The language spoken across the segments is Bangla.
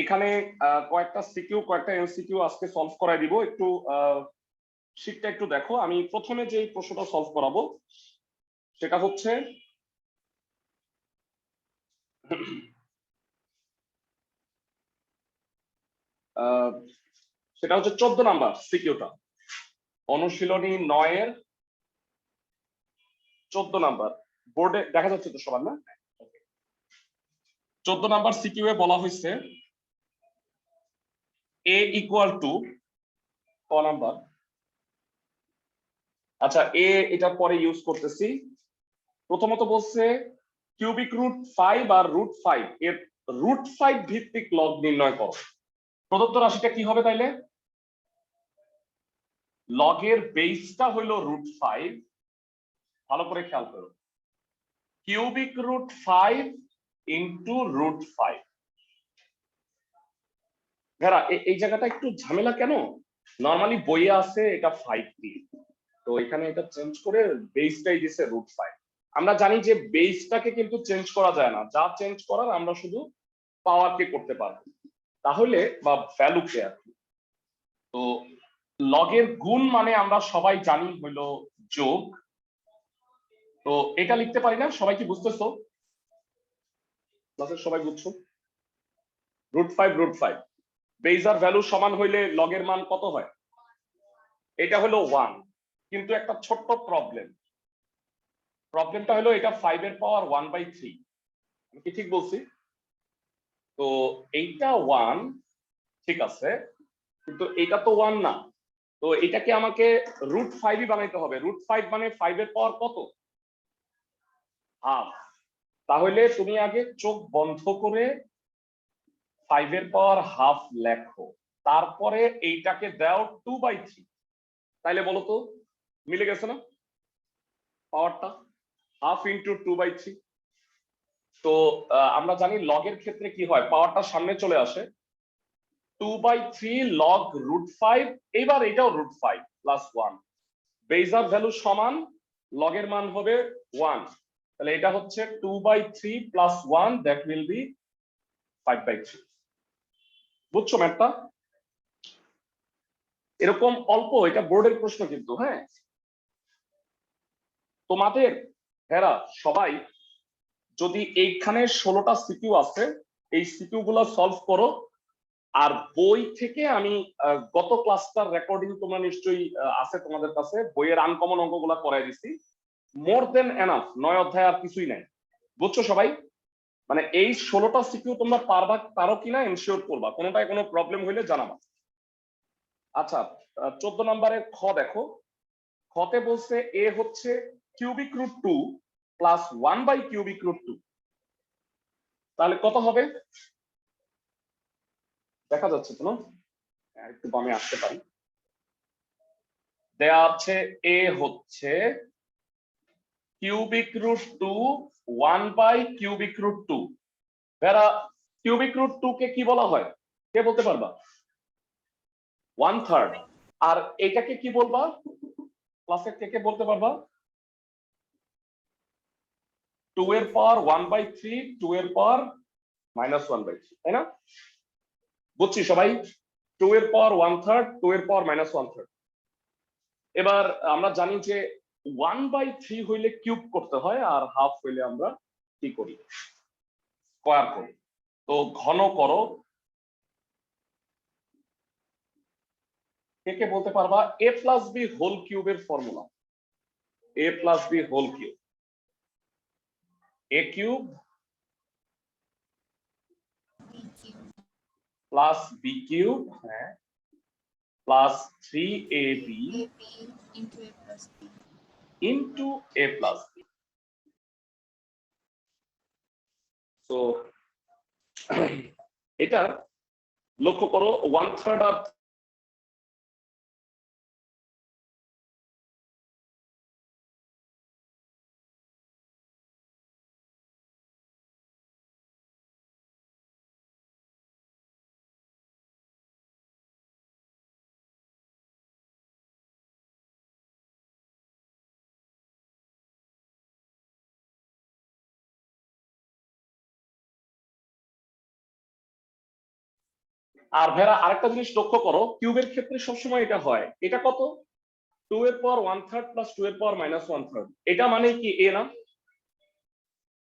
এখানে কয়েকটা সিকিউ কয়েকটা এমসিকিউ আজকে সলভ করাই দিব। একটু শীটটা একটু দেখো। আমি প্রথমে যে প্রশ্নটা সলভ করাবো সেটা হচ্ছে সেটা হচ্ছে 14 নাম্বার সিকিউটা, অনুশীলনী 9 এর 14 নাম্বার। বোর্ডে দেখা যাচ্ছে তো সবার না? 14 নাম্বার সিকিউ এ বলা হয়েছে a ইকুয়াল টু ক নাম্বার। আচ্ছা, এ এটার পরে ইউজ করতেছি। প্রথমত বলছে কিউবিক রুট 5 আর রুট 5 এর রুট 5 ভিত্তিক লগ নির্ণয় করো। প্রদত্ত রাশিটা কি হবে তাইলে? লগের বেসটা হইলো রুট 5, ভালো করে খেয়াল করো, কিউবিক রুট 5 ইন্টু রুট 5। ভেরা এই জায়গাটা একটু ঝামেলা কেন? নর্মালি বইয়ে আছে এটা 5 দিয়ে, তো এখানে এটা চেঞ্জ করে বেসটাই দিছে রুট 5। আমরা জানি যে বেসটাকে কিন্তু চেঞ্জ করা যায় না, যা চেঞ্জ করার আমরা শুধু পাওয়ারকে করতে পারবো, তাহলে বা ভ্যালুকে আর কি। তো লগের গুণ মানে আমরা সবাই জানি হইলো যোগ। তো এটা লিখতে পারি না? সবাই কি বুঝতেছো? ক্লাসের সবাই বুঝছো? রুট 5 বেস আর ভ্যালু সমান হইলে লগের মান কত হয়? এটা হলো 1। কিন্তু একটা ছোট্ট প্রবলেমটা হলো এটা 5 এর পাওয়ার 1/3। আমি কি ঠিক বলছি? তো এইটা 1 ঠিক আছে, কিন্তু এটা তো 1 না। তো এটাকে আমাকে রুট 5ই বানাইতে হবে। রুট 5 মানে 5 এর পাওয়ার কত? হাফ। তাহলে তুমি আগে চোখ বন্ধ করে 5 এর পাওয়ার হাফ লেখো, তারপরে এইটাকে দাও 2/3। তাইলে বলো তো মিলে গেছে না পাওয়ারটা? Half into 2/3। তো আমরা জানি লগের ক্ষেত্রে কি হয়, পাওয়ারটা সামনে চলে আসে। 2/3 লগ রুট 5, এবার এটাও রুট 5 প্লাস 1। বেস আর ভ্যালু সমান, লগের মান হবে 1, তাহলে এটা হচ্ছে 2/3 প্লাস 1, দ্যাট উইল বি 5/3। বুঝছো ম্যাথটা? এরকম অল্প, এটা বোর্ডের প্রশ্ন কিন্তু। হ্যাঁ, তোমাদের হেরা সবাই যদি এইখানে 16টা সিকিউ আছে, এই সিকিউ গুলো সলভ করো। আর বই থেকে আমি গত ক্লাসটার রেকর্ডিং তোমরা নিশ্চয়ই আছে তোমাদের কাছে, বইয়ের আনকমন অঙ্কগুলো করাই দিছি। মোর দেন এনাফ, 9 অধ্যায় আর কিছুই নাই। বুঝছো সবাই? মানে এই 16টা সিকিউ তোমরা পারো কিনা এনশিওর করবা, কোনোটায় কোনো প্রবলেম হইলে জানাবা। আচ্ছা, 14 নম্বরের খ দেখো। খতে বলছে এ হচ্ছে কিউবিক রুট 2 প্লাস 1/কিউবিক রুট 2। তাহলে কত হবে? দেখা যাচ্ছে তো না? একটু বামে আসতে পারি। দেয়া আছে এ হচ্ছে কিউবিক রুট 2 1/কিউবিক রুট 2। ভেরা কিউবিক রুট 2 কে কি বলা হয়? কে বলতে পারবা? 1/3। আর এটাকে কি বলবা? ক্লাসে কে বলতে পারবা? 2 এর পাওয়ার 1/3, 2 এর পাওয়ার -1/3, তাই না? বুঝছি সবাই? 2 এর পাওয়ার 1/3, 2 এর পাওয়ার -1/3। এবার আমরা জানি যে 1/3 হইলে কিউব করতে হয়, আর হাফ হইলে আমরা কি করি? স্কয়ার করি। তো ঘন করো। কে বলতে পারবা a প্লাস বি হোল কিউবের formula? a plus B whole cube, a cube plus B cube, হ্যাঁ, plus 3ab into a plus B. তো এটা লক্ষ্য করো, 1/3 আর আর ভেরা আরেকটা জিনিস লক্ষ্য করো, কিউবের ক্ষেত্রে সবসময় এটা হয়। এটা কত? 2 এর পাওয়ার 1/3 প্লাস 2 এর পাওয়ার মাইনাস 1/3। এটা মানে কি এ না?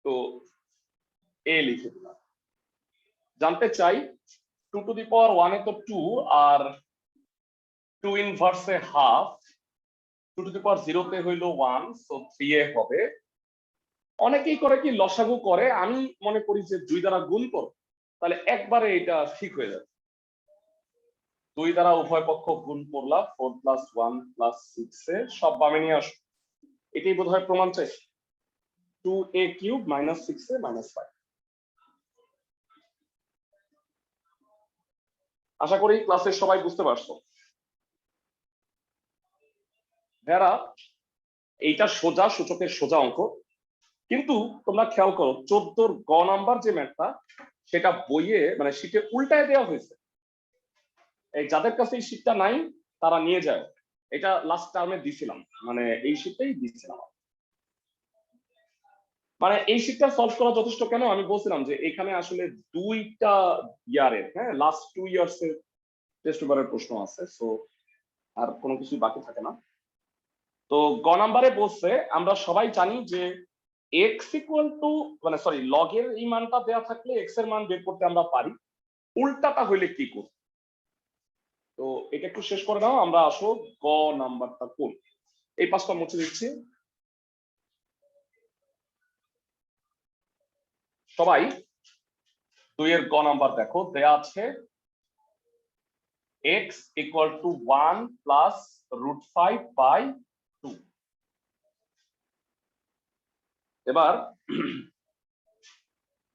তো এ লিখে দিলাম। জানতে চাই 2 টু দি পাওয়ার 1 এ তো 2, আর 2 ইনভার্সে হাফ, 2 টু দি পাওয়ার 0 তে হইলো 1, সো 3a হবে। অনেকেই করে কি লসাগু করে, আমি মনে করি যে 2 দ্বারা গুণ করো, তাহলে একবারে এটা ঠিক হয়ে যাবে। 2 দ্বারা উভয় পক্ষ গুণ করলাম, 4 প্লাস 1 প্লাস 6 এ সব বামে নিয়ে আসো। এটাই বোধহয় প্রমাণ চাই। 2a cube minus 6a minus 5। আশা করি ক্লাসের সবাই বুঝতে পারছো। ভেরা এইটা সোজা, সূচকের সোজা অঙ্ক, কিন্তু তোমরা খেয়াল করো 14 গ নাম্বার যে ম্যাথটা, সেটা বইয়ে মানে শীটে উল্টায় দেওয়া হয়েছে। এই যাদের কাছে এই শীটটা নাই তারা নিয়ে যায়। এটা লাস্ট টার্মে দিছিলাম, মানে এই শীটটাই দিছিলাম। মানে এই শীটটা সলভ করা যথেষ্ট। কেন আমি বলছিলাম যে এখানে আসলে দুইটা ইয়ারের, হ্যাঁ, লাস্ট 2 ইয়ার্স এর টেস্ট পেপারের প্রশ্ন আছে, সো আর কোনো কিছু বাকি থাকে না। তো গ নাম্বারে বলছে আমরা সবাই জানি যে এক্স ইকুয়াল টু, মানে সরি, লগের এই মানটা দেওয়া থাকলে এক্স এর মান বের করতে আমরা পারি। উল্টাটা হইলে কি করব? তো এটা একটু শেষ করে দাও, আমরা আসো গ নাম্বারটা কোন। এই পাঁচটা মুছে দিচ্ছি। সবাই 2 এর গ নাম্বার দেখো, দেয়া আছে x ইকুয়াল টু 1 প্লাস √5/2। এবার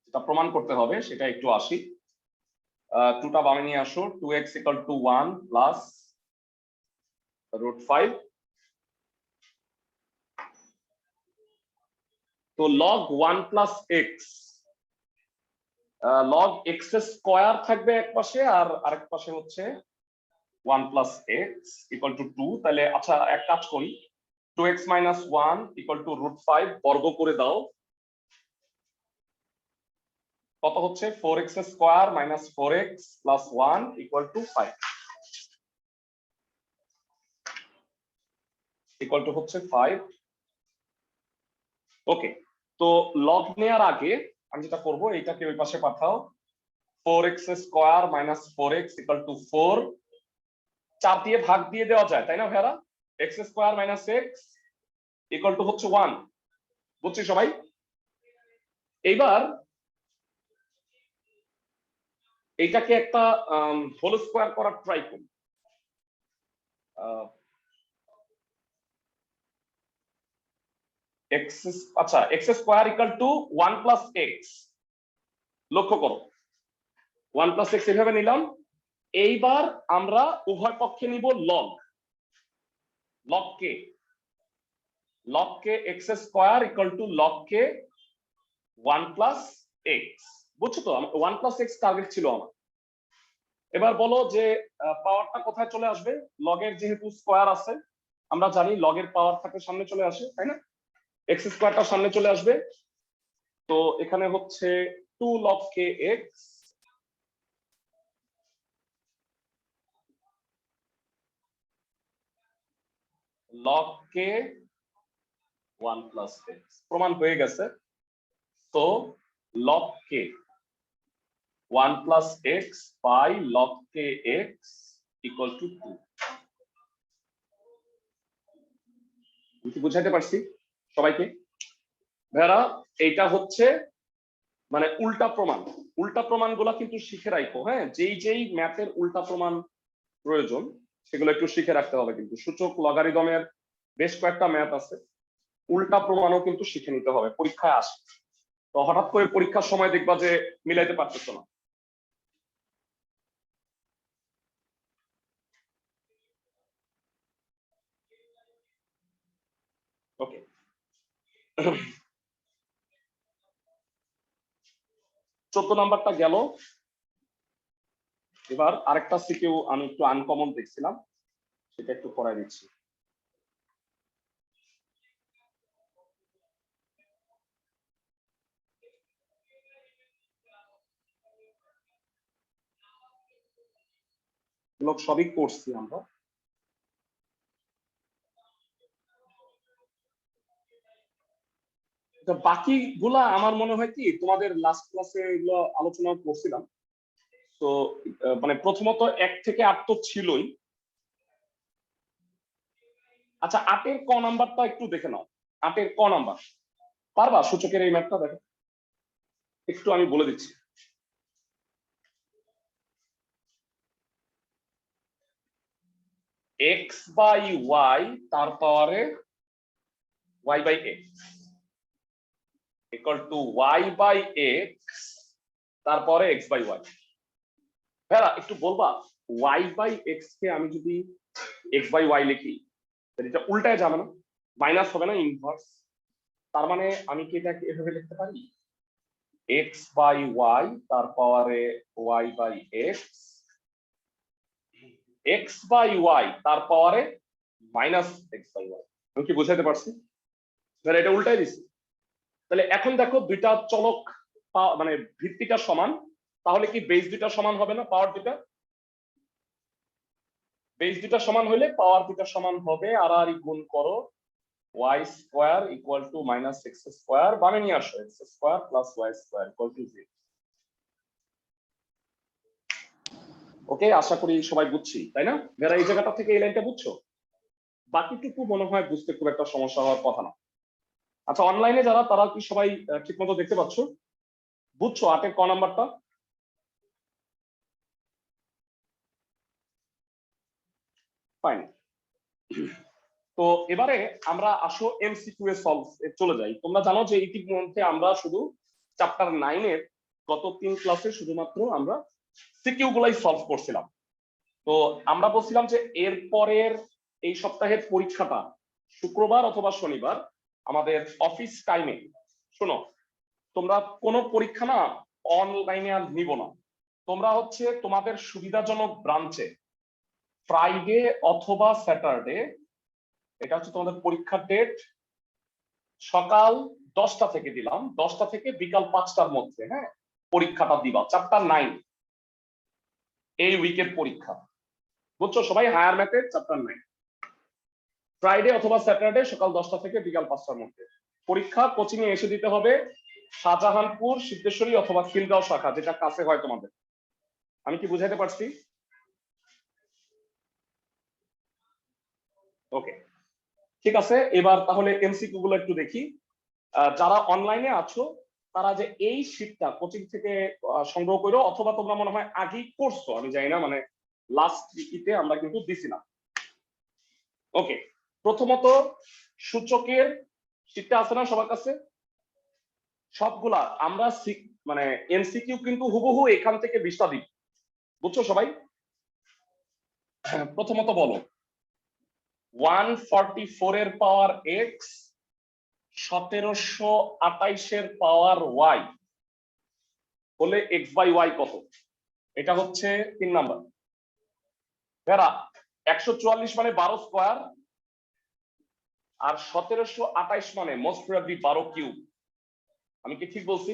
যেটা প্রমাণ করতে হবে সেটা একটু আসি। 2টা বামে নিয়ে আসো। 2x equal to 1 plus √5। তো log 1 plus x, log x square থাকবে এক পাশে, আর আরেক পাশে হচ্ছে 1 প্লাস x ইকুয়াল টু 2। তাহলে আচ্ছা এক কাজ করি, 2x মাইনাস 1 ইকুয়াল টু √5 বর্গ করে দাও। কত হচ্ছে? 4x square minus 4x plus 1 equal to 5 equal to হচ্ছে 5। ওকে, তো লগ নেওয়ার আগে আমি যেটা করব, এইটাকে ওই পাশে পাঠাও। 4x square minus 4x equal to 4। 4 দিয়ে ভাগ দিয়ে দেওয়া যায়, তাই না ভেরা? x square minus x equal two হচ্ছে 1। বুঝছি সবাই? এইবার এইটাকে একটা হোল স্কয়ার করার ট্রাই করি। আচ্ছা, x square equal to 1 plus x. লক্ষ্য করো 1 প্লাস এক্স এভাবে নিলাম। এইবার আমরা উভয় পক্ষে নিব log. Log K, log K x square equal to log K 1 plus x. বুঝছো তো? 1 প্লাস এক্স টার্গেট ছিল আমার। এবার বলো যে পাওয়ারটা কোথায় চলে আসবে? লগের যেহেতু স্কয়ার আছে, আমরা জানি লগের পাওয়ার থাকে সামনে চলে আসে, তাই না? এক্স স্কয়ারটা সামনে চলে আসবে। তো এখানে হচ্ছে 2 log k x log k 1 plus x প্রমাণ হয়ে গেছে। তো log k 1 plus x by log k x equal to 2। বুঝতে বুঝাইতে পারছি সবাইকে? ভাইরা এইটা হচ্ছে মানে উল্টা প্রমাণ। উল্টা প্রমাণগুলো কিন্তু শিখে রাখো, হ্যাঁ? যেই যেই ম্যাথের উল্টা প্রমাণ প্রয়োজন সেগুলো একটু শিখে রাখতে হবে। কিন্তু সূচক লগারিদমের বেশ কয়েকটা ম্যাথ আছে, উল্টা প্রমাণও কিন্তু শিখে নিতে হবে, পরীক্ষায় আসে। তো হঠাৎ করে পরীক্ষার সময় দেখবা যে মিলাইতে পারতেছো না। ওকে, 14 নাম্বারটা গেল। এবার আরেকটা সিকিউ আমি একটু আনকমন দেখছিলাম, সেটা একটু করাই দিচ্ছি। এগুলো সবই করছি আমরা। বাকিগুলা আমার মনে হয় কি তোমাদের লাস্ট ক্লাসে এগুলো আলোচনা করছিলাম। তো মানে প্রথমত 1 থেকে 8 তো ছিলই। আচ্ছা 8-এর ক নাম্বারটা একটু দেখে নাও। 8-এর ক নাম্বার পারবা? সূচকের এই ম্যাপটা দেখো একটু, আমি বলে দিচ্ছি। এক্স বাই ওয়াই তার পাওয়ারে y by x equal to y by x তারপরে এক্স বাই ওয়াই। হ্যাঁ একটু বলবা ওয়াই বাই এক্স কে আমি যদি এক্স বাই ওয়াই লিখি এটা উল্টায় যাবে না? মাইনাস হবে না, ইনভার্স। তার মানে আমি কি এটাকে এভাবে লিখতে পারি, এক্স বাই ওয়াই তার পাওয়ারে y by x, x by y তার পাওয়ারে মাইনাস এক্স বাই ওয়াই। আমি কি বুঝাতে পারছি? এটা উল্টাই দিছি। তাহলে এখন দেখো দুইটা চলক মানে ভিত্তিটা সমান, তাহলে কি বেস দুইটা সমান হবে না? পাওয়ার দুইটা, বেস দুইটা সমান হলে পাওয়ার দুইটা সমান হবে। আর আর গুণ করো y square equal to minus x square, বামে নিয়ে আসো x square plus y square equal to 0। Okay, আশা করি সবাই বুঝছি, তাই না? যারা এই জায়গাটা থেকে এই লাইনটা বুঝছো, বাকিটুকু মনে হয় বুঝতে খুব একটা সমস্যা হওয়ার কথা না। আচ্ছা অনলাইনে যারা, তারা কি সবাই ঠিক মতো দেখতে পাচ্ছ? বুঝছো 8-এর ক নাম্বারটা? ফাইন। তো এবারে আমরা আসো এমসিকিউ এ সলভ চলে যাই। তোমরা জানো যে ইতিমধ্যে আমরা শুধু চ্যাপ্টার 9 এর গত 3 ক্লাসে শুধুমাত্র আমরা সিকিউ গুলাই সলভ করছিলাম। তো আমরা বলছিলাম যে এর পরের এই সপ্তাহের পরীক্ষাটা শুক্রবার অথবা শনিবার আমাদের অফিস টাইমে। শোনো, তোমরা কোনো পরীক্ষা না অনলাইনে আর নিব না। তোমরা হচ্ছে তোমাদের সুবিধাজনক ব্রাঞ্চে ফ্রাইডে অথবা স্যাটারডে, এটা হচ্ছে তোমাদের পরীক্ষার ডেট, সকাল 10টা থেকে দিলাম, 10টা থেকে বিকাল 5টার মধ্যে, হ্যাঁ, পরীক্ষাটা দিবা চ্যাপ্টার 9 এই উইকের পরীক্ষা। বুঝছো সবাই? হায়ার ম্যাথের চ্যাপ্টার 9 ফ্রাইডে অথবা স্যাটারডে সকাল 10টা থেকে বিকাল 5টার মধ্যে পরীক্ষা। কোচিং এ এসে দিতে হবে শাহজাহানপুর, সিদ্ধেশ্বরী অথবা খিলগাঁও শাখা, যেটা কাছে হয় তোমাদের। আমি কি বুঝাইতে পারছি? ওকে ঠিক আছে। এবার তাহলে এমসিকিউ গুলো একটু দেখি। যারা অনলাইনে আছো তারা যে এই শীটটা কোচিং থেকে সংগ্রহ করো, অথবা তোমরা মনে হয় আগেই করছো, আমি জানি না, মানে লাস্ট উইকে আমরা কিন্তু দিছি না। ওকে, প্রথমত সূচকের শীটটা আছে না সবার কাছে? সবগুলা আমরা মানে এমসিকিউ কিন্তু হুবহু এখান থেকে 20টা দিই। বুঝছো সবাই? প্রথমত বলো 144 এর পাওয়ার এক্স 1728 এর পাওয়ার ওয়াই হলে এক্স বাই ওয়াই কত? এটা হচ্ছে 3 নাম্বার। ভেরা 144 মানে 12 স্কোয়ার, আর 1728 মানে মোস্ট প্রবাবলি 12 কিউব। আমি কি ঠিক বলছি?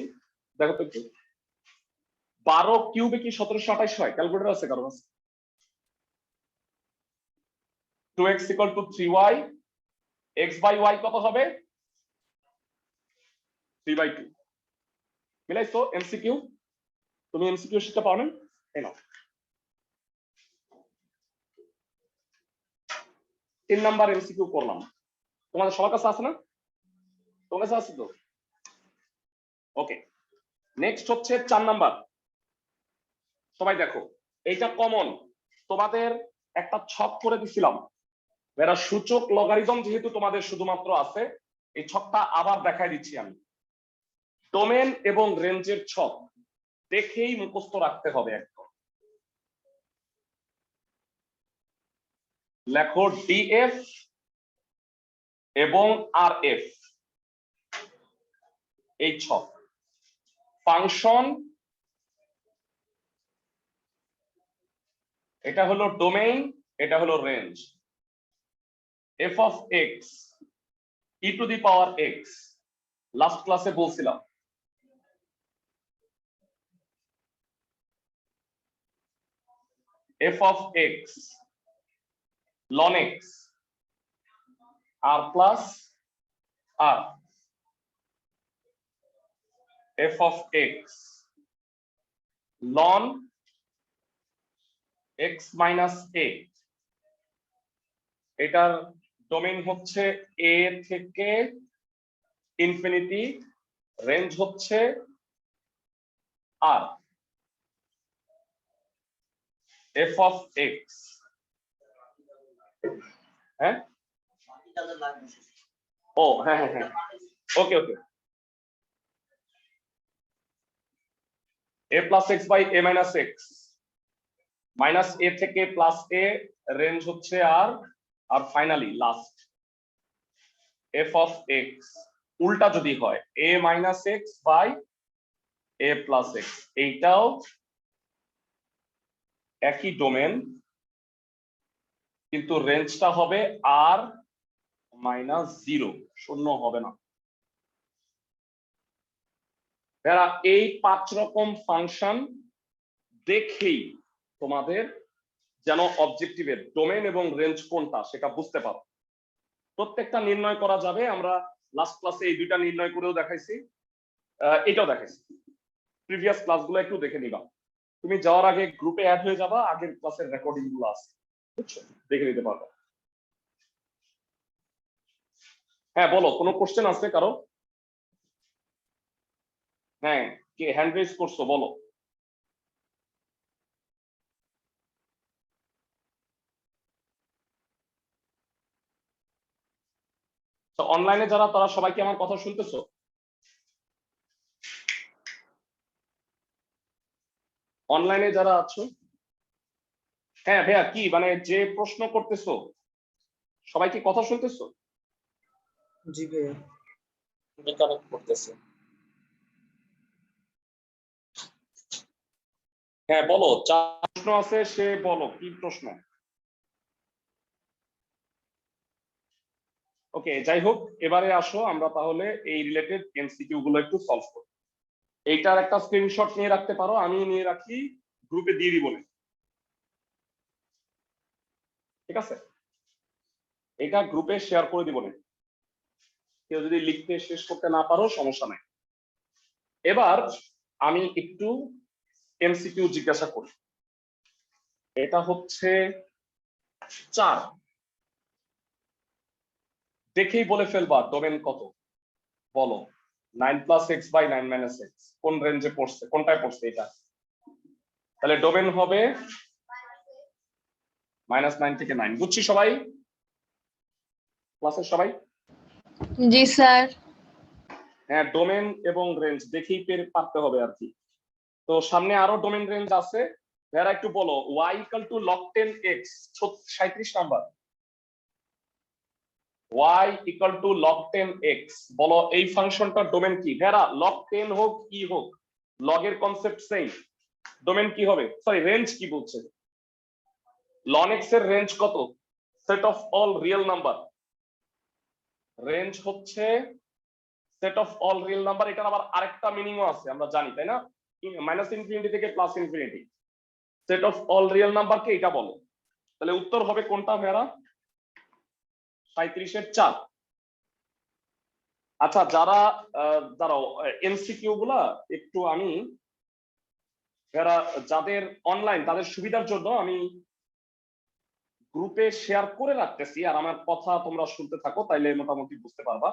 দেখো তো একটু, 12 কিউবে কি 1728 হয়? ক্যালকুলেটর আছে কারো কাছে? 2x equal to 3y, x by y কত হবে? 3/2। মিলাইছো? এমসিকিউ, তুমি এমসিকিউ শিটটা পাও না? এই নাও 3 নাম্বার এমসিকিউ করলাম। তোমাদের সবার কাছে আছে না? তোমার কাছে আছে তো? ওকে, নেক্সট হচ্ছে 4 নাম্বার। সবাই দেখো, এইটা কমন, তোমাদের একটা ছক করে দিছিলাম। এরা সূচক লগারিদম যেহেতু তোমাদের শুধুমাত্র আছে, এই ছকটা আবার দেখাই দিচ্ছি আমি। ডোমেন এবং রেঞ্জের ছক দেখেই মুখস্থ রাখতে হবে একদম। লেখো ডিএফ এবং আর এফ, এই ছক। ফাংশন, এটা হলো ডোমেইন, এটা হলো range. F of x E to the power x, last ক্লাসে বলছিলাম f of x ln x r plus r, f of x ln x minus a, এটার ডোমেইন হচ্ছে a থেকে ইনফিনিটি, রেঞ্জ হচ্ছে r, f of x, হ্যাঁ ও হ্যাঁ হ্যাঁ হ্যাঁ okay okay, a plus x by a minus x, minus a থেকে প্লাস a, রেঞ্জ হচ্ছে r, আর finally last f of x উল্টা যদি হয় a minus x by a plus x, এইটাও একই ডোমেন কিন্তু রেঞ্জটা হবে r মাইনাস 0, শূন্য হবে না। এরা এই 5 রকম ফাংশন দেখেই তোমাদের যেন অবজেক্টিভের ডোমেন এবং রেঞ্জ কোনটা সেটা বুঝতে পারো। প্রত্যেকটা নির্ণয় করা যাবে, আমরা লাস্ট ক্লাসে এই দুইটা নির্ণয় করেও দেখাইছি, এটাও দেখাইছি। প্রিভিয়াস ক্লাসগুলো একটু দেখে নিবা, তুমি যাওয়ার আগে গ্রুপে অ্যাড হয়ে যাবা, আগের ক্লাসের রেকর্ডিং গুলো আছে, বুঝছো, দেখে নিতে পারবা। হ্যাঁ বলো, কোনো কোশ্চেন আছে কারো? হ্যাঁ, কে হ্যান্ড রেজ করছো বলো। তো অনলাইনে যারা, তারা সবাই কি আমার কথা শুনতেছো? অনলাইনে যারা আছো, হ্যাঁ ভাইয়া কি মানে যে প্রশ্ন করতেছো সবাই কি কথা শুনতেছো? জি ভাইয়া। রিকানেক্ট করতেছে। হ্যাঁ বলো, চার প্রশ্ন আছে, সে বলো কি প্রশ্ন। ওকে, যাই হোক, এবারে আসো আমরা তাহলে এই রিলেটেড এমসিকিউ গুলো একটু সলভ করি। এইটার একটা স্ক্রিনশট নিয়ে রাখতে পারো, আমি নিয়ে রাখি, গ্রুপে দিয়ে দিব। ঠিক আছে, এটা গ্রুপে শেয়ার করে দিব না, কেউ যদি লিখতে শেষ করতে না পারো সমস্যা নাই। এবার আমি একটু এমসিকিউ জিজ্ঞাসা করি। এটা হচ্ছে 4, দেখেই বলে ফেলবা ডোমেন কত, বলো। 9 plus x by 9 minus x কোন রেঞ্জে পড়ছে, কোনটায় পড়ছে এটা? তাহলে ডোমেন হবে -9 থেকে 9, বুঝছি সবাই? ক্লাসের সবাই? জি স্যার। হ্যাঁ, ডোমেন এবং রেঞ্জ দেখেই পারতে হবে আর কি। তো সামনে আরো ডোমেন রেঞ্জ আছে, যারা একটু বলো y equal to log 10x, 37 number. y equal to log 10x, বলো এই ফাংশনটার ডোমেন কি? ভেরা log 10 হোক কি হোক, লগ এর কনসেপ্ট সেম, ডোমেন কি হবে, সরি রেঞ্জ কি বলছে? ln x এর রেঞ্জ কত? Set of all real number. Range হচ্ছে set of all real number. এটার আবার আরেকটা মিনিংও আছে, আমরা জানি তাই না, মাইনাস ইনফিনিটি থেকে plus infinity. Set of all real নাম্বারকে এটা বলে। তাহলে উত্তর হবে কোনটা ভেরা? 37 এর 4। আচ্ছা, যারা দাঁড়াও, এমসিকিউ গুলা একটু আমি যারা যাদের অনলাইন তাদের সুবিধার জন্য আমি গ্রুপে শেয়ার করে রাখতেছি, আর আমার কথা তোমরা শুনতে থাকো, তাইলে মোটামুটি বুঝতে পারবা।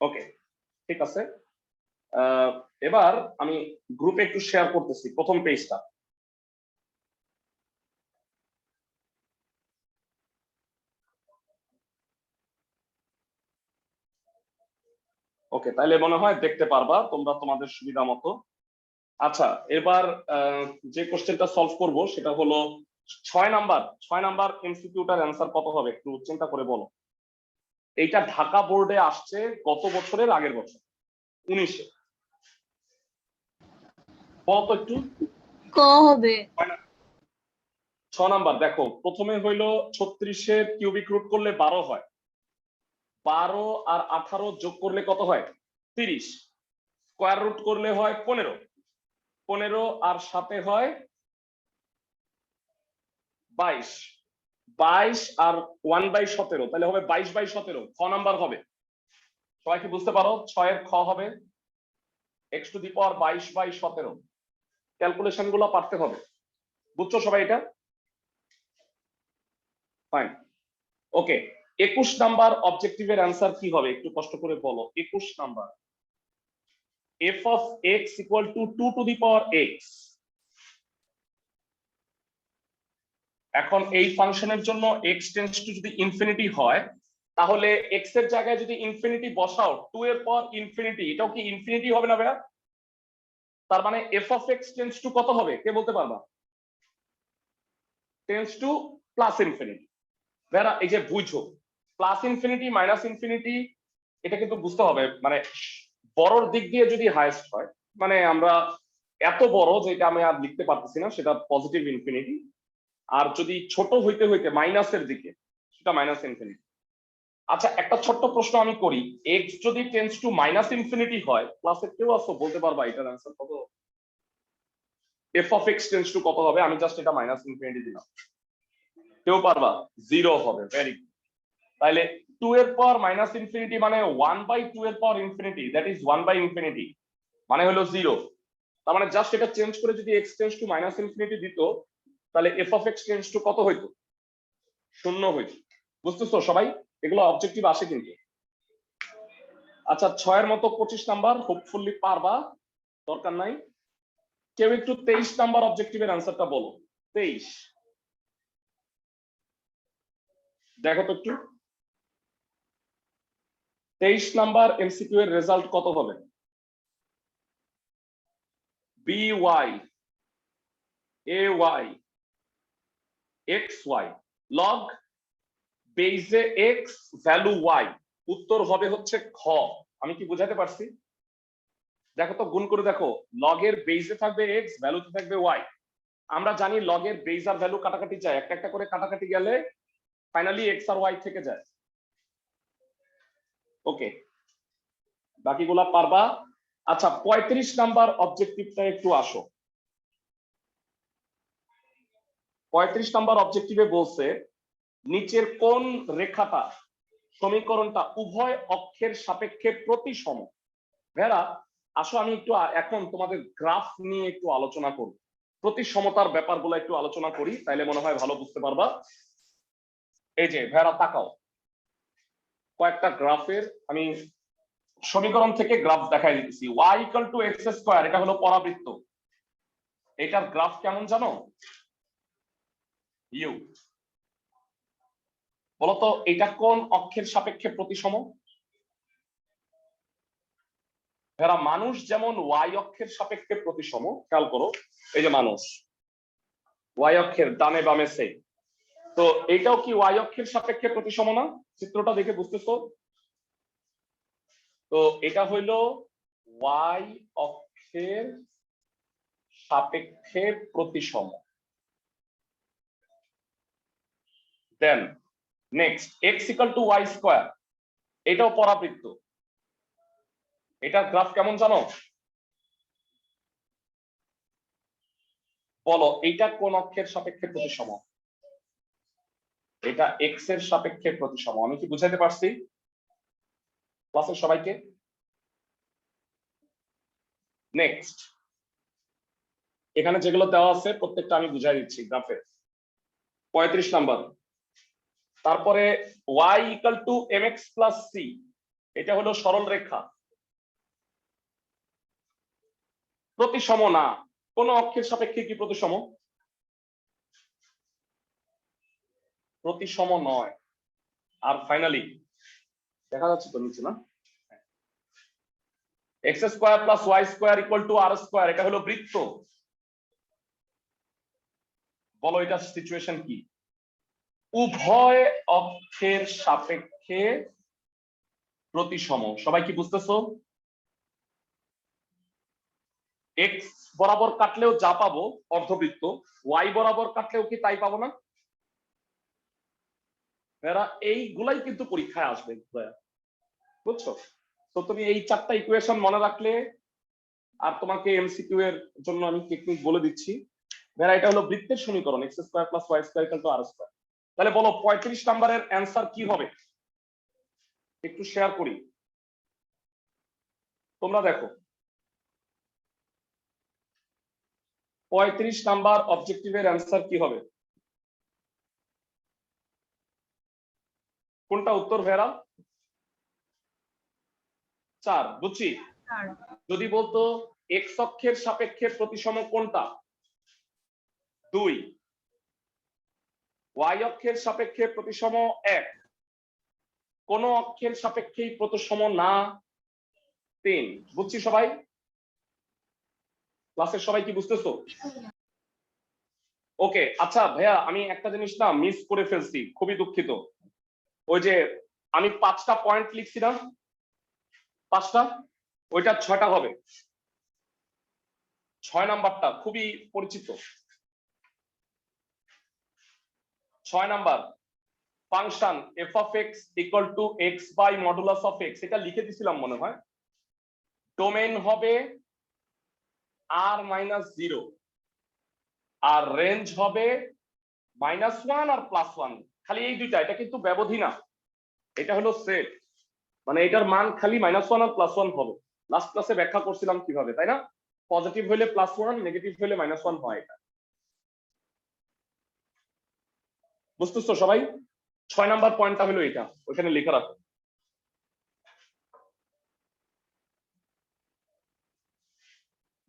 ওকে, ঠিক আছে। এবার আমি গ্রুপে একটু শেয়ার করতেছি প্রথম পেজটা। ওকে, তাহলে মনে হয় দেখতে পারবা তোমরা তোমাদের সুবিধা মতো। আচ্ছা, এবার যে কোশ্চেনটা সলভ করব সেটা হলো 6 নাম্বার এমসিকিউটার অ্যান্সার কত হবে একটু চিন্তা করে বলো। এইটা ঢাকা বোর্ডে আসছে গত বছরের আগের বছর 19-এ। বলো তো একটু। ক হবে। 6 নাম্বার দেখো, প্রথমে হইলো 36-এর কিউবিক রুট করলে 12 হয়, 12 আর 18 যোগ করলে কত হয়? 30। স্কোয়ার রুট করলে হয় 15, 15 আর সাথে হয় 22, 22 আর 1/17, তাহলে হবে 22/17, খ নাম্বার হবে। সবাই কি বুঝতে পারো? 6 এর খ হবে x⁻22/17। ক্যালকুলেশন গুলো পারতে হবে, বুঝছো সবাই এটা? ফাইন, ওকে। 21 নাম্বার অবজেক্টিভের অ্যান্সার কি হবে একটু কষ্ট করে বলো। 21 number, f of x equal to 2⁴x। এখন এই ফাংশনের জন্য x টেন্ডস টু যদি ইনফিনিটি হয়, তাহলে x এর জায়গায় যদি ইনফিনিটি বসাও 2 এর পর ইনফিনিটি, এটাও কি ইনফিনিটি হবে না ভাইয়া? তার মানে f of x tends to কত হবে কে বলতে পারবা? Tends to plus infinity. ভাইয়া এই যে বুঝো প্লাস ইনফিনিটি মাইনাস ইনফিনিটি, এটা কিন্তু বুঝতে হবে, মানে বড়র দিক দিয়ে যদি হাইয়েস্ট হয়, মানে আমরা এত বড় যেটা আমি আর লিখতে পারতেছি না, সেটা পজিটিভ ইনফিনিটি। আর যদি ছোট হইতে হইতে মাইনাসের দিকে, সেটা মাইনাস ইনফিনিটি। আচ্ছা একটা ছোট্ট প্রশ্ন আমি করি, x যদি টেন্ডস টু মাইনাস ইনফিনিটি হয়, ক্লাসে কেউ আসো বলতে পারবা এটার অ্যান্সার কত? f of x tends to কত হবে? আমি জাস্ট এটা মাইনাস ইনফিনিটি দিলাম, কেউ পারবা? 0 হবে, ভেরি গুড। তাহলে 2 এর পর মাইনাস ইনফিনিটি মানে 1/2 এর পর ইনফিনিটি, দ্যাট ইজ 1/∞, মানে হলো 0। তার মানে জাস্ট এটা চেঞ্জ করে যদি x tends to minus infinity দিত, তাহলে f of x tends to কত হইতো? 0 হইতো। বুঝতেছো সবাই? এগুলো অবজেক্টিভ আসে কিন্তু। আচ্ছা 6 এর মতো 25 নাম্বার হোপফুলি পারবা, দরকার নাই। কেউ একটু 23 নাম্বার অবজেক্টিভের অ্যান্সারটা বলো। 23 দেখো তো একটু, 23 নাম্বার এমসিকিউ এর রেজাল্ট কত হবে? by ay xy log বেইজে x value y, উত্তর হবে হচ্ছে খ। আমি কি বুঝাতে পারছি? দেখো তো গুণ করে দেখো, লগের বেইজে থাকবে x, ভ্যালুতে থাকবে y। আমরা জানি লগের বেইজ আর ভ্যালু কাটাকাটি যায়, একটা একটা করে কাটাকাটি গেলে ফাইনালি x আর y থেকে যায়। ওকে, বাকিগুলা পারবা। আচ্ছা 35 নাম্বার অবজেক্টিভটা একটু আসো। 35 নাম্বার অবজেক্টিভে বলছে নিচের কোন রেখাটা সমীকরণটা উভয় অক্ষের সাপেক্ষে প্রতিসম। ভেরা আসো আমি একটু এখন তোমাদের গ্রাফ নিয়ে একটু আলোচনা করব, প্রতিসমতার ব্যাপারগুলো একটু আলোচনা করি, তাইলে মনে হয় ভালো বুঝতে পারবা। এই যে ভেরা তাকাও, কয়েকটা গ্রাফের আমি সমীকরণ থেকে গ্রাফ দেখাই দিতেছি। y = x², এটা হলো পরাবৃত্ত। এটার গ্রাফ কেমন জানো? ইউ বলতো এটা কোন অক্ষের সাপেক্ষে প্রতিসম? এরা মানুষ যেমন y অক্ষের সাপেক্ষে প্রতিসম, খেয়াল করো এই যে মানুষ y অক্ষের ডানে বামে সেম, তো এটাও কি y অক্ষের সাপেক্ষে প্রতিসম না? চিত্রটা দেখে বুঝতেছো? তো এটা হইলো y অক্ষের সাপেক্ষে প্রতিসম। দেন নেক্সট x = y², এটাও পরাবৃত্ত। এটার গ্রাফ কেমন জানো? বলো এইটা কোন অক্ষের সাপেক্ষে প্রতিসম? এটা x এর সাপেক্ষে প্রতিসম। আমি কি বুঝাইতে পারছি ক্লাসের সবাইকে? নেক্সট এখানে যেগুলো দেওয়া আছে প্রত্যেকটা আমি বুঝাই দিচ্ছি গ্রাফে। 35 নাম্বার, তারপরে y = mx + c, এটা হলো সরল রেখা, প্রতিসম না। কোন অক্ষের সাপেক্ষে কি প্রতিসম? প্রতিসম নয়। আর ফাইনালি দেখা যাচ্ছে তো নিচে না, x² + y² = r², এটা হলো বৃত্ত। বলো এটা সিচুয়েশন কি? উভয় অক্ষের সাপেক্ষে প্রতিসম। সবাই কি বুঝতেছো? x বরাবর কাটলেও যা পাবো অর্ধবৃত্ত, y বরাবর কাটলেও কি তাই পাবো না? এরা এইগুলাই কিন্তু পরীক্ষায় আসবে, বুঝছো? তো তুমি এই 4টা ইকুয়েশন মনে রাখলে আর তোমাকে এমসিকিউ এর জন্য আমি টেকনিক বলে দিচ্ছি। ভাইরা এটা হলো বৃত্তের সমীকরণ x square plus y square equal to r square. তাহলে বলো 35 নম্বরের অ্যানসার কি হবে? একটু শেয়ার করি, তোমরা দেখো 35 নাম্বার অবজেক্টিভের অ্যানসার কি হবে? কোনটা উত্তর ভাইরা? 4 বুঝছি। যদি বলতো x অক্ষের সাপেক্ষে প্রতিসম কোনটা? 2। y অক্ষের সাপেক্ষে প্রতিসম 1। কোন অক্ষের সাপেক্ষেই প্রতিসম না 3। বুঝছি সবাই? ক্লাসের সবাই কি বুঝতেছো? ওকে, আচ্ছা ভাইয়া আমি একটা জিনিস না মিস করে ফেলছি, খুবই দুঃখিত। ওই যে আমি 5টা পয়েন্ট লিখছি না, 5টা, ওইটা 6টা হবে। 6 নাম্বারটা খুবই পরিচিত। 6 number function f of x equal to x by modulus of x, এটা লিখে দিছিলাম মনে হয়। ডোমেইন হবে r-0 আর রেঞ্জ হবে -1 আর +1। খালি এই দুইটা, এটা কিন্তু ব্যবধি না, এটা হলো সেট, মানে এটার মান খালি -1 আর +1 হবে। লাস্ট ক্লাসে ব্যাখ্যা করছিলাম কিভাবে, তাই না? পজিটিভ হলে +1, নেগেটিভ হলে -1 হয়। এটা বুঝতেছো সবাই? 6 নাম্বার পয়েন্টটা হলো এটা, ওখানে লেখা রাখো।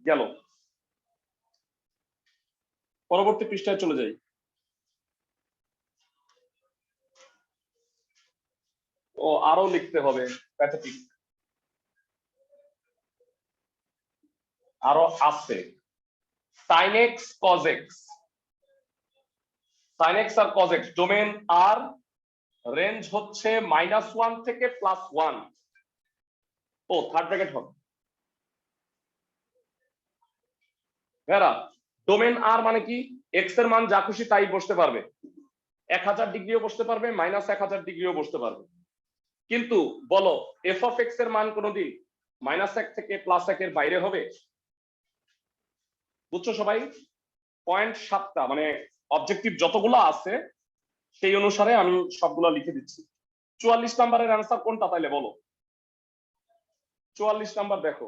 গেল, পরবর্তী পৃষ্ঠায় চলে যাই। ও আরো লিখতে হবে, প্যাথেটিক আরো আছে। sin x cos x, sin x আর cos x, ডোমেইন আর, রেঞ্জ হচ্ছে -1 থেকে +1। ও থার্ড ব্র্যাকেট হবে ভেরা। ডোমেইন আর মানে কি? এক্স এর মান যা খুশি তাই বসতে পারবে, 1000 ডিগ্রিও বসতে পারবে, -1000 ডিগ্রিও বসতে পারবে। কিন্তু বলো এফ অফ এক্স এর মান কোনদিন -1 থেকে +1 এর বাইরে হবে? বুঝছো সবাই? পয়েন্ট 7টা, মানে অবজেক্টিভ যতগুলো আছে সেই অনুসারে আমি সবগুলো লিখে দিচ্ছি। 44 নাম্বারের অ্যান্সার কোনটা তাইলে বলো? 44 নাম্বার দেখো,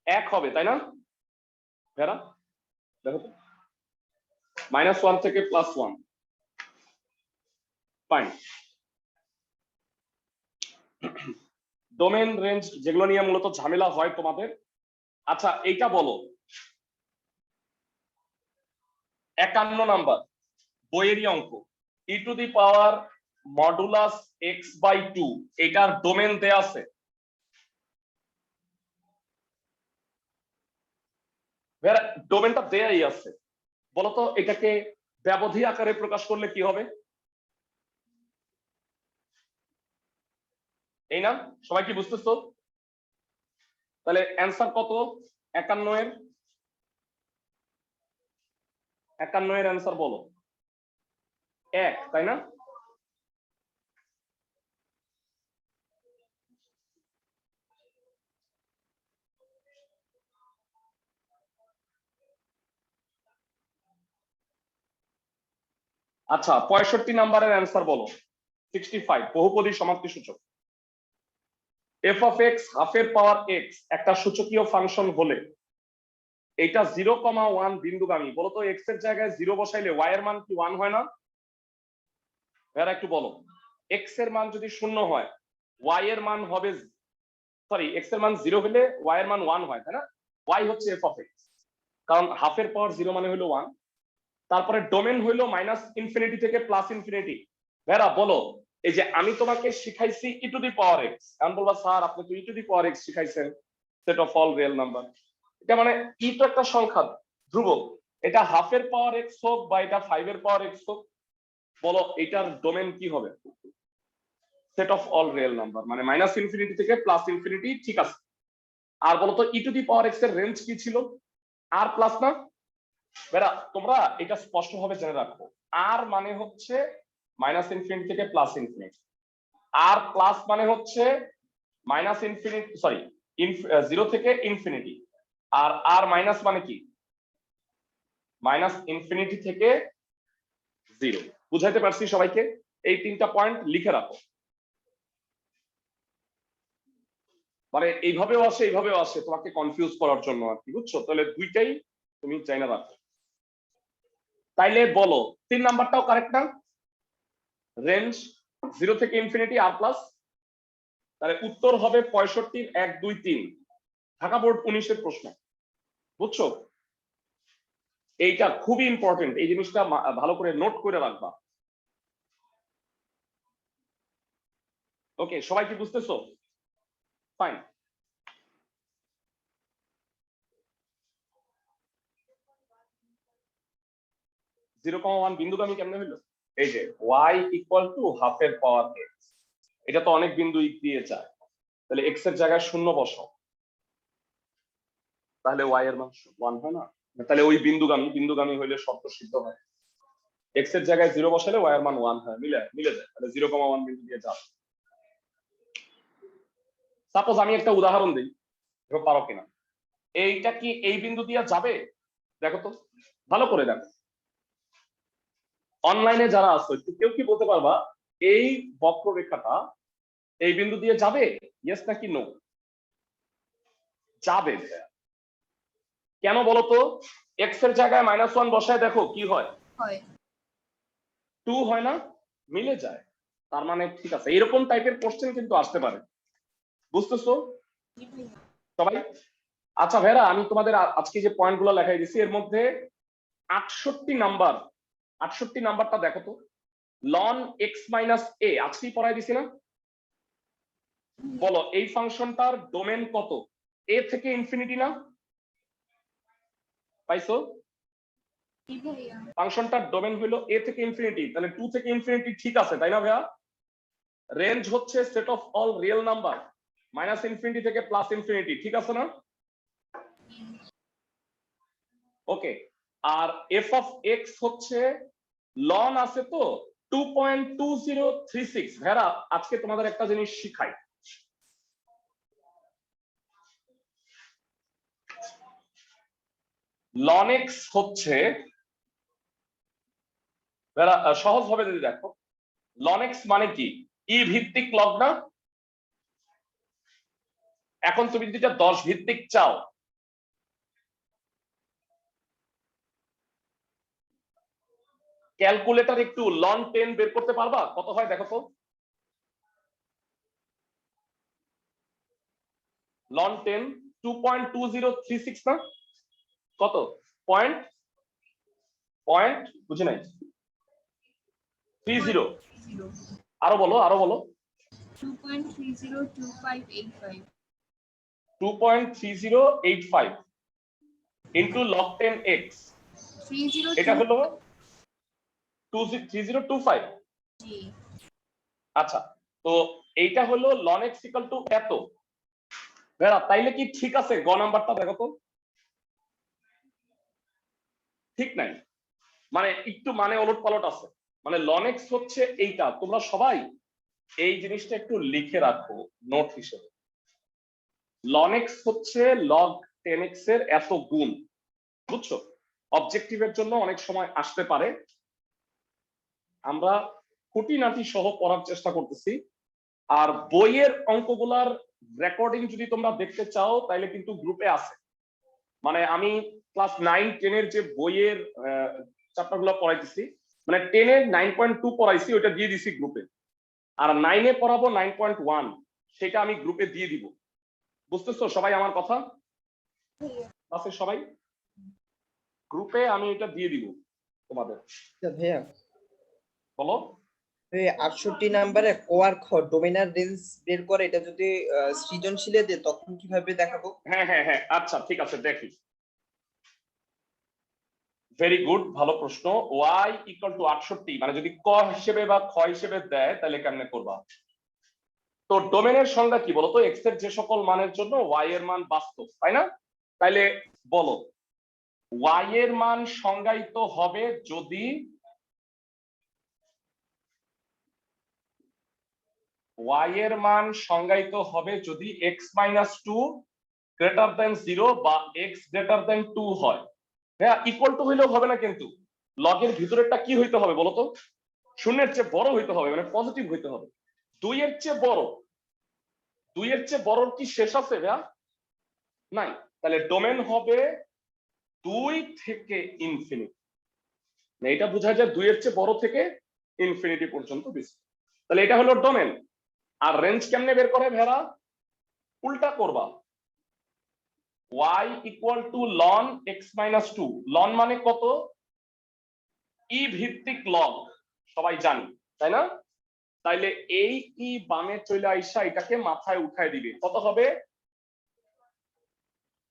1 হবে তাই না ভেরা? দেখো তো, -1 থেকে +1। ফাইন। ডোমেইন রেঞ্জ যেগুলো নিয়ে মূলত ঝামেলা হয় তোমাদের। আচ্ছা এইটা বলো, 51 নাম্বার বইয়েরই অঙ্ক, e two the power modulus x/2, এটার ডোমেইন দেয়া আছে। ডোমেইনটা দেয়াই আছে, বলতো এটাকে ব্যবধি আকারে প্রকাশ করলে কি হবে? এই না, সবাই কি বুঝতেছো? তাহলে অ্যান্সার কত 51 এর? 51 এর অ্যান্সার বলো। 1, তাই না? আচ্ছা 65 নাম্বারের অ্যান্সার বলো। 65 বহুপদী সমাপ্তি সূচক। এফ অফ এক্স হাফের পাওয়ার এক্স একটা সূচকীয় ফাংশন হলে এটা 0,1 বিন্দুগামী। বলতো এক্স এর জায়গায় 0 বসাইলে ওয়াই এর মান কি 1 হয় না? ভাইরা একটু বলো, এক্স এর মান যদি 0 হয় ওয়াই এর মান হবে, সরি এক্স এর মান 0 হলে ওয়াই এর মান 1 হয়, তাই না? ওয়াই হচ্ছে এফ অফ এক্স, কারণ হাফের পাওয়ার 0 মানে হলো 1। তারপরে ডোমেন হইলো -ইনফিনিটি থেকে +ইনফিনিটি। ভাইরা বলো, এই যে আমি তোমাকে শিখাইছি ই টু দি পাওয়ার এক্স, এখন বলবা স্যার আপনি তো E to the power X শিখাইছেন, set of all real number. এটা মানে ই তো একটা সংখ্যা ধ্রুবক, এটা হাফের পাওয়ার এক্স হোক বা এটা 5 এর পাওয়ার এক্স হোক, বলো এটার ডোমেন কি হবে? Set of all real number, মানে -ইনফিনিটি থেকে +ইনফিনিটি, ঠিক আছে। আর বলতো ই টু দি পাওয়ার এক্স এর রেঞ্জ কি ছিল? আর প্লাস না? বেরা তোমরা এটা স্পষ্টভাবে জেনে রাখো, আর মানে হচ্ছে -ইনফিনিটি থেকে +ইনফিনিটি, আর প্লাস মানে হচ্ছে মাইনাস ইনফিনিটি সরি 0 থেকে ইনফিনিটি, আর আর মাইনাস মানে কি মাইনাস ইনফিনিটি থেকে 0। বুঝাইতে পারছি সবাইকে? এই 3টা পয়েন্ট লিখে রাখো। মানে এইভাবেও আসে তোমাকে কনফিউজ করার জন্য আর কি, বুঝছো? তাহলে দুইটাই তুমি জানা রাখো। তাইলে বলো 3 নাম্বারটাও কারেক্ট না? রেঞ্জ 0 থেকে ইনফিনিটি আর প্লাস, তাহলে উত্তর হবে 65 1 2 3, ঢাকা বোর্ড 19-এর প্রশ্ন। বুঝছো? এইটা খুবই ইম্পর্টেন্ট, এই জিনিসটা ভালো করে নোট করে রাখবা। ওকে, সবাই কি বুঝতেছো? ফাইন। জিরো কমা ওয়ান বিন্দুগামী কেমনে হইলো? এই যে y ইকুয়াল টু হাফের পাওয়ার x, এটা তো অনেক বিন্দু দিয়ে যায়, তাহলে x এর জায়গায় 0 বসাও, তাহলে y এর মান 1 হয় না? তাহলে ওই বিন্দুগামী হইলে শর্ত সিদ্ধ হয়, x এর জায়গায় 0 বসালে y এর মান 1 হয়, মিলে যায়, তাহলে 0,1 বিন্দু দিয়ে যাও। সাপোজ আমি একটা উদাহরণ দিই, দেখো পারো কিনা। এইটা কি এই বিন্দু দিয়ে যাবে? দেখো তো, ভালো করে দেখো। অনলাইনে যারা আছো একটু কেউ কি বলতে পারবা এই বক্ররেখাটা এই বিন্দু দিয়ে যাবে? ইয়েস নাকি নো? যাবে। কেন বলো তো? x এর জায়গায় -1 বসায় দেখো কি হয়, 2 হয় না? মিলে যায়। তার মানে ঠিক আছে, এরকম টাইপের কোশ্চেন কিন্তু আসতে পারে। বুঝতেছো সবাই? আচ্ছা ভাইরা, আমি তোমাদের আজকে যে পয়েন্টগুলো লেখাই দিয়েছি এর মধ্যে 68 নাম্বারটা দেখো তো। ln x - a আজকেই পড়াই দিছি না? বলো এই ফাংশনটার ডোমেন কত? a থেকে ইনফিনিটি না? পাইছো? ফাংশনটার ডোমেন হলো a থেকে ইনফিনিটি, তাহলে 2 থেকে ইনফিনিটি ঠিক আছে তাই না ভাইয়া? রেঞ্জ হচ্ছে set of all real number minus infinity থেকে প্লাস ইনফিনিটি, ঠিক আছে না? ওকে, আর f অফ x হচ্ছে লন আছে তো 2.2036। ভাইরা আজকে তোমাদের একটা জিনিস শিখাই, ln x হচ্ছে সহজ ভাবে যদি দেখো, ln x মানে কি ই ভিত্তিক লগ না? এখন তুমি যদি 10 ভিত্তিক চাও, ক্যালকুলেটর একটু ln 10 বের করতে পারবা? কত হয় দেখো তো। ln 10 2.2036 না? কত পয়েন্ট বুঝি নাই। 30। আরো বলো 2.3085 ইন্টু log 10x, এটা হলো 3025। আচ্ছা, তো এইটা হলো ln x ইকুয়াল টু এত। বেরা তাইলে কি ঠিক আছে? গ নাম্বারটা দেখো তো, ঠিক নাই, মানে একটু মানে ওলটপালট আছে। মানে ln x হচ্ছে এইটা, তোমরা সবাই এই জিনিসটা একটু লিখে রাখো নোট হিসেবে। ln x হচ্ছে log 10x এর এত গুণ, বুঝছো? অবজেক্টিভের জন্য অনেক সময় আসতে পারে, আমরা খুঁটিনাটি সহ পড়ার চেষ্টা করতেছি। আর বইয়ের অঙ্কগুলার রেকর্ডিং যদি তোমরা দেখতে চাও তাহলে কিন্তু গ্রুপে আছে, মানে আমি ক্লাস 9 10 এর যে বইয়ের চ্যাপ্টারগুলো পড়াইতেছি, মানে 10 এর 9.2 পড়াইছি, ওটা দিয়ে দিছি গ্রুপে, আর 9 এ পড়াবো 9.1, সেটা আমি গ্রুপে দিয়ে দিব। বুঝতেছো সবাই আমার কথা? আছে সবাই? গ্রুপে আমি এটা দিয়ে দিব তোমাদের। ভাইয়া বলো। 68 নাম্বারে ক আর খ ডোমিনার রেঞ্জ বের করে, এটা যদি সৃজনশীলে দে তখন কিভাবে দেখাবো? হ্যাঁ, আচ্ছা ঠিক আছে, দেখি। ভেরি গুড, ভালো প্রশ্ন। y ইকুয়াল টু 68 মানে যদি ক হিসেবে বা খ হিসেবে দেয় তাহলে কেমনে করবা? তো ডোমেনের সংজ্ঞা কি বলতো? x এর যে সকল মানের জন্য y এর মান বাস্তব, তাই না? তাইলে বলো y এর মান সংজ্ঞায়িত হবে যদি y এর মান সংজ্ঞায়িত হবে যদি x - 2 গ্রেটার দেন 0 বা x গ্রেটার দেন 2 হয়। হ্যাঁ, ইকুয়াল টু হইলেও হবে না, কিন্তু লগের ভিতরেরটা কি হইতে হবে বলো তো? শূন্যের চেয়ে বড় হইতে হবে, মানে পজিটিভ হইতে হবে। 2 এর চেয়ে বড়, 2 এর চেয়ে বড় কি শেষ আছে ভাইয়া? নাই। তাহলে ডোমেন হবে 2 থেকে ইনফিনিটি। এটা বোঝা যায় 2 এর চেয়ে বড় থেকে ইনফিনিটি পর্যন্ত বিস্তৃত। তাহলে এটা হলো ডোমেন। আর রেঞ্জ কেমনে বের করে ভাইয়া? উল্টা করবা, y = ln x - 2। ln মানে কত? ই ভিত্তিক লগ, সবাই জানি তাই না? তাইলে এই ই বামে চলে আইসা এটাকে মাথায় উঠায় দিবে। কত হবে?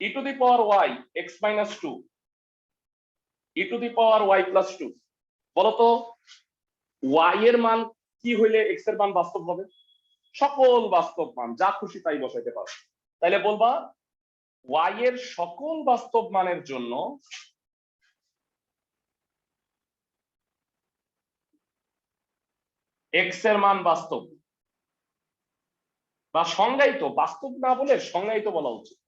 e⁻y x - 2 e⁻y + 2। বলতো y এর মান কি হইলে x এর মান বাস্তব হবে? সকল বাস্তব মান, যা খুশি তাই বসাইতে পারো। তাইলে বলবা y এর সকল বাস্তব মানের জন্য x এর মান বাস্তব বা সংজ্ঞায়িত, বাস্তব না বলে সংজ্ঞায়িত বলা উচিত।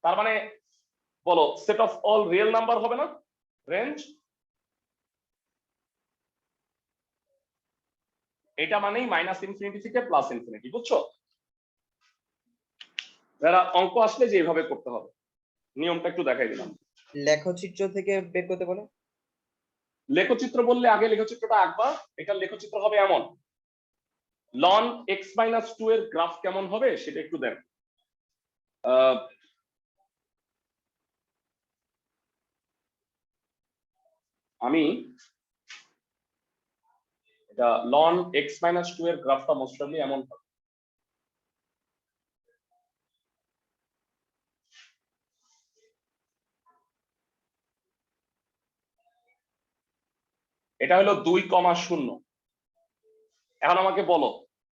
তার মানে বলো set of all real number হবে না রেঞ্জ? এটা মানেই -ইনফিনিটি থেকে +ইনফিনিটি, বুঝছো? যারা অঙ্ক আসলে যে এইভাবে করতে হবে, নিয়মটা একটু দেখাই দিলাম। লেখচিত্র থেকে বের করতে বলো। লেখচিত্র বললে আগে লেখচিত্রটা আঁকবা। এটা লেখচিত্র হবে এমন, ln x - 2 এর গ্রাফ কেমন হবে সেটা একটু দেখ। আমি এটা ln x - 2 এর গ্রাফটা মোস্ট প্রবাবলি এমন হবে। এটা হলো 2,0। এখন আমাকে বলো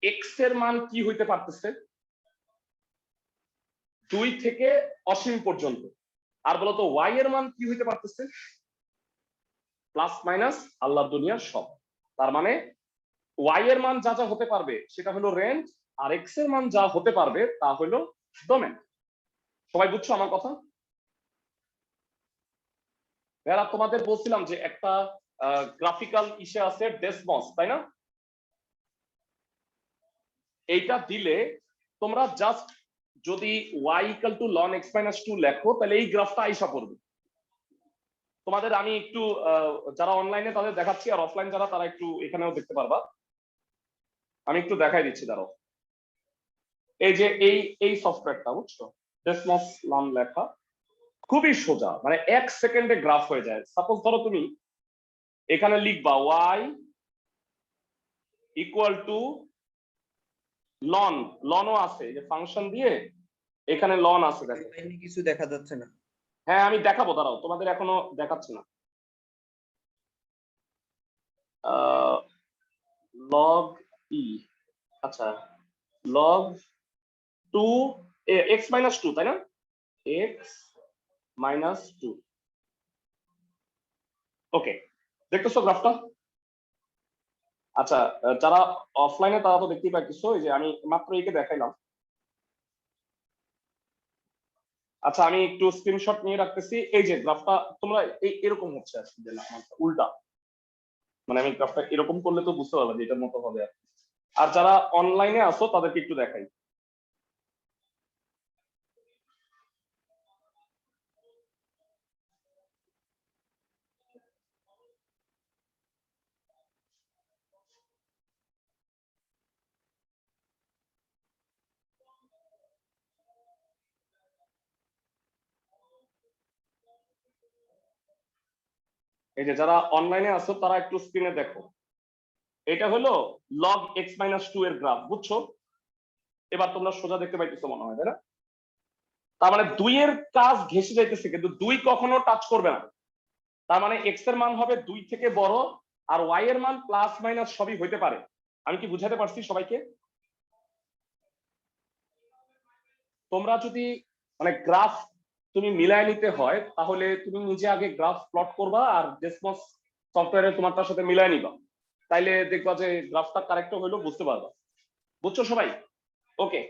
x এর মান কি হইতে পারতেছে? 2 থেকে অসীম পর্যন্ত। আর বলতো y এর মান কি হইতে পারতেছে? প্লাস মাইনাস আল্লাহর দুনিয়ার সব। তার মানে y এর মান যা যা হতে পারবে সেটা হলো রেঞ্জ, আর x এর মান যা হতে পারবে তা হলো ডোমেন। সবাই বুঝছো আমার কথা? এরা তোমাদের বলছিলাম যে একটা গ্রাফিক্যাল ইসে আছে ডেসমস, তাই না? এইটা দিলে তোমরা জাস্ট যদি y = ln x - 2 লেখো তাহলে এই গ্রাফটা আইসা পড়বে তোমাদের। আমি একটু যারা অনলাইনে তাদের দেখাচ্ছি, আর অফলাইন যারা তারা একটু এখানেও দেখতে পারবা। আমি একটু দেখাই দিচ্ছি, দাঁড়াও। এই যে এই সফটওয়্যারটা, বুঝছো? ডেসমস নাম লেখা, খুবই সোজা, মানে 1 সেকেন্ডে গ্রাফ হয়ে যায়। সাপোজ ধরো তুমি এখানে লিখবা y = lnও আছে, যে ফাংশন দিয়ে এখানে ln আছে, দেখো। কিছু দেখা যাচ্ছে না। হ্যাঁ আমি দেখাবো, দাঁড়াও, তোমাদের এখনো দেখাচ্ছি না। log e, আচ্ছা log 2 x - 2, তাই না? x - 2। ওকে, দেখতেছো গ্রাফটা? আচ্ছা, যারা অফলাইনে তারা তো দেখতেই পাচ্ছ, এই যে আমি মাত্র একে দেখাইলাম। আচ্ছা আমি একটু স্ক্রিনশট নিয়ে রাখতেছি। এই যে গ্রাফটা তোমরা এরকম হচ্ছে আজকে, যে না উল্টা, মানে আমি গ্রাফটা এরকম করলে তো বুঝতে পারবে যে এটার মতো হবে। আর যারা অনলাইনে আসো তাদেরকে একটু দেখাই। এই যে যারা অনলাইনে আসো তারা একটু স্ক্রিনে দেখো। এটা হলো log x - 2 এর গ্রাফ, বুঝছো? এবার তোমরা সোজা দেখতে পাইতেছো মনে হয়, তাই না? তার মানে 2 এর কাজ ঘেঁষে যাইতেছে, কিন্তু 2 কখনো টাচ করবে না। তার মানে x এর মান হবে 2 থেকে বড়, আর y এর মান প্লাস মাইনাস সবই হইতে পারে। আমি কি বুঝাতে পারছি সবাইকে? তোমরা যদি মানে গ্রাফ তুমি মিলায় নিতে হয়, তাহলে তুমি নিজে আগে গ্রাফ প্লট করবা আর ডেসমস সফটওয়্যারে তোমারটার সাথে মিলায় নিবা। তাইলে দেখবা যে গ্রাফটা কারেক্ট হইলো, বুঝতে পারবা। বুঝছো সবাই? ওকে,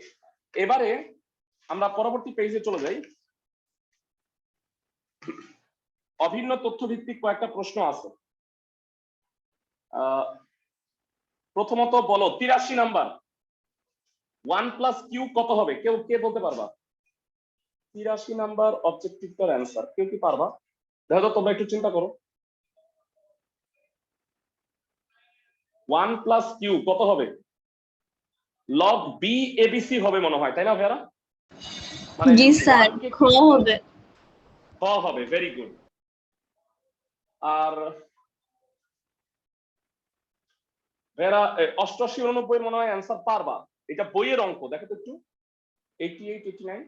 এবারে আমরা পরবর্তী পেজে চলে যাই। অভিন্ন তথ্য ভিত্তিক কয়েকটা প্রশ্ন আছে। প্রথমত বলো 83 নাম্বার 1 প্লাস কিউ কত হবে? কেউ কে বলতে পারবা? 83 নাম্বার অবজেক্টিভটার অ্যান্সার কেউ কি পারবা? দেখো তোমরা একটু চিন্তা করো। 1 প্লাস কিউ কত হবে? লগ বি এবিসি হবে মনে হয়, তাই না ভাইয়ারা? মানে জি স্যার, 1 কে খ হবে। খ হবে, ভেরি গুড। আর ভাইয়ারা 88 89 মনে হয় অ্যান্সার পারবা, এটা বইয়ের অঙ্ক, দেখো তো একটু। 88 89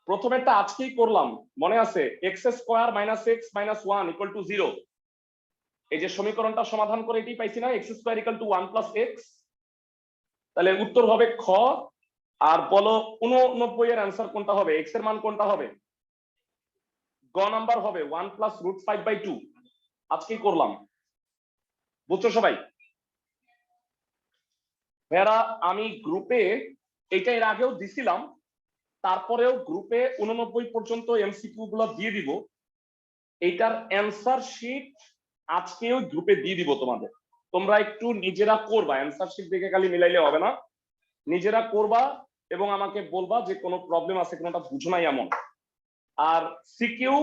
প্রথমেরটা আজকেই করলাম, মনে আছে? X square minus x minus 1 equal to 0। এই যে সমীকরণটা সমাধান করে এটাই পাইছি না, x square equal two 1 plus x. তাহলে উত্তর হবে খ। আর বলো 89 এর অ্যান্সার কোনটা হবে? এক্স এর মান কোনটা হবে? গ নাম্বার হবে 1 প্লাস রুট 5/2। আজকেই করলাম, বুঝছো সবাই? ভাইয়ারা আমি গ্রুপে এটা এর আগেও দিছিলাম, তারপরেও গ্রুপে 89 পর্যন্ত এমসিকিউ গুলো দিয়ে দিব। এইটার অ্যান্সার শিট আজকেও গ্রুপে দিয়ে দিব তোমাদের। তোমরা একটু নিজেরা করবা, অ্যান্সার শিট দেখে খালি মিলাইলে হবে না, নিজেরা করবা এবং আমাকে বলবা যে কোনো প্রবলেম আছে, কোনোটা বুঝো নাই এমন। আর সিকিউ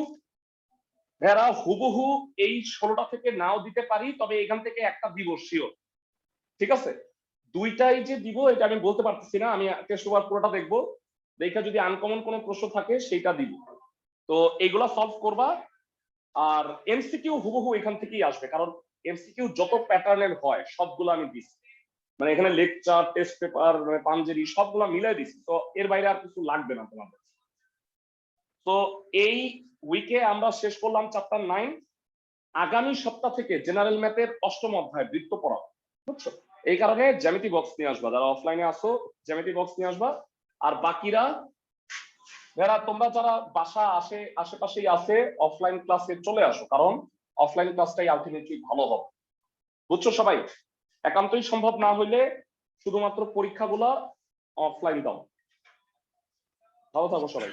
ভেড়া হুবহু এই 16টা থেকে নাও দিতে পারি, তবে এখান থেকে একটা দিব শিওর, ঠিক আছে? দুইটাই যে দিব এটা আমি বলতে পারতেছি না, আমি টেস্ট ওভার পুরোটা দেখবো, দেখা যদি আনকমন কোনো প্রশ্ন থাকে সেটা দিব। তো এইগুলা সলভ করবা। আর এমসিকিউ হুবহু এখান থেকেই আসবে, কারণ এমসিকিউ যত প্যাটার্নের হয় সবগুলো আমি দিচ্ছি, মানে এখানে লেকচার টেস্ট পেপার মানে পাঞ্জেরি সবগুলো মিলাই দিচ্ছি, তো এর বাইরে আর কিছু লাগবে না তোমাদের। তো এই উইকে আমরা শেষ করলাম চ্যাপ্টার 9। আগামী সপ্তাহ থেকে জেনারেল ম্যাথের 8ম অধ্যায় বৃত্ত পড়া, বুঝছো? এই কারণে জ্যামিতি বক্স নিয়ে আসবা, যারা অফলাইনে আসো জ্যামিতি বক্স নিয়ে আসবা। আর বাকিরা যারা তোমরা যারা বাসা আশেপাশেই আছে অফলাইন ক্লাসে চলে আসো, কারণ অফলাইন ক্লাসটাই আলটিমেটলি ভালো হবে, বুঝছো সবাই? একান্তই সম্ভব না হইলে শুধুমাত্র পরীক্ষাগুলো অফলাইন দাও। ভালো থাকো সবাই।